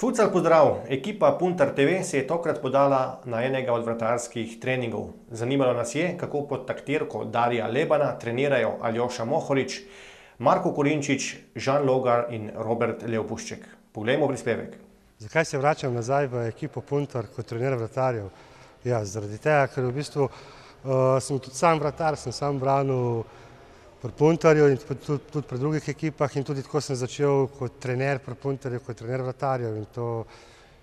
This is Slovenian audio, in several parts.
Futsal pozdrav! Ekipa Puntar TV se je tokrat podala na enega od vratarskih treningov. Zanimalo nas je, kako pod taktirko Darija Lebana trenirajo Aljoša Mohorič, Marko Korinčič, Žan Logar in Robert Leopušček. Poglejmo prispevek. Zakaj se vračam nazaj v ekipo Puntar kot trener vratarjev? Ja, zaradi tega, ker v bistvu sem tudi sam vratar, sem sam branil pri Puntarju in tudi pri drugih ekipah in tudi tako sem začel kot trener pri Puntarju, kot trener vratarjev in to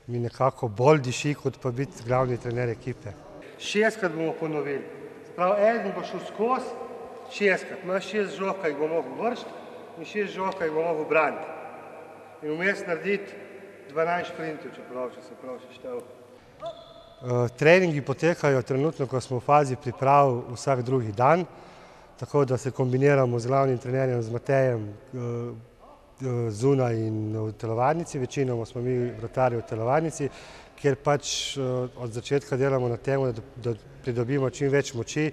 mi nekako bolj diši, kot pa biti glavni trener ekipe. 6-krat bomo ponovili. Prav, eden bo šel skozi, 6-krat. Imaš 6 žog, ki jih bo mogel vršiti in 6 žog, ki jih bo mogel braniti. In vmes narediti 12 šprintov, če se prav seštel. Treningi potekajo trenutno, ko smo v fazi priprav vsak drugi dan, tako da se kombiniramo z glavnim trenerjem, z Matejem, zunaj in v telovadnici. Večinoma smo mi vratarji v telovadnici, kjer pač od začetka delamo na tem, da pridobimo čim več moči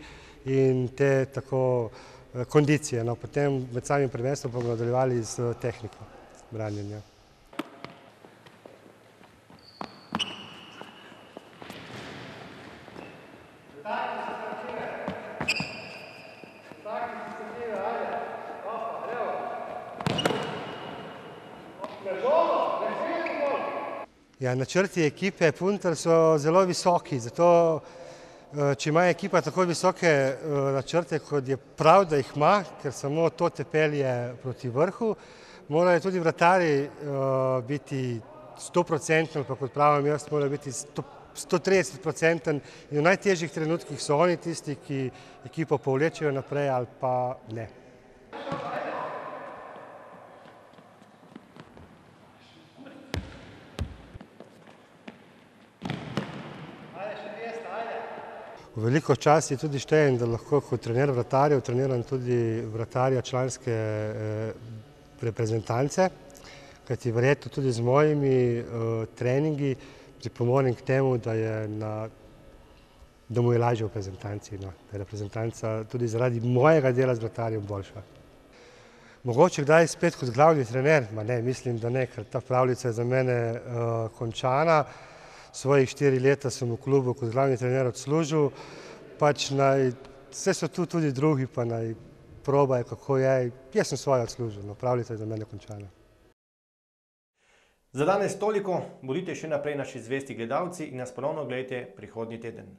in te tako kondicije. No, potem med samim prvenstvom bomo nadaljevali s tehniko branjenja. Ja, načrti ekipe Puntar so zelo visoki, zato če ima ekipa tako visoke načrte, kot je prav, da jih ima, ker samo to te pelje proti vrhu, morajo tudi vratarji biti 100%, pa kot pravim jaz, morajo biti 130% in v najtežjih trenutkih so oni tisti, ki ekipo povlečejo naprej ali pa ne. Veliko časti tudi štejem, da lahko kot trener vratarjev treniram tudi vratarja članske reprezentance, kajti verjetno tudi z mojimi treningi pripomognem k temu, da mu je lažje v reprezentanci, da je reprezentanca tudi zaradi mojega dela z vratarjem boljša. Mogoče kdaj spet kot glavni trener, ma ne, mislim, da ne, ker ta pravljica je za mene končana. Svojih 4 leta sem v klubu kot glavni trener odslužil, pač vse so tu tudi drugi, pa naj probajo, kako je. Jaz sem svoje odslužil, pravljica je za mene končana. Za danes toliko, bodite še naprej naši zvesti gledalci in nas ponovno gledajte prihodnji teden.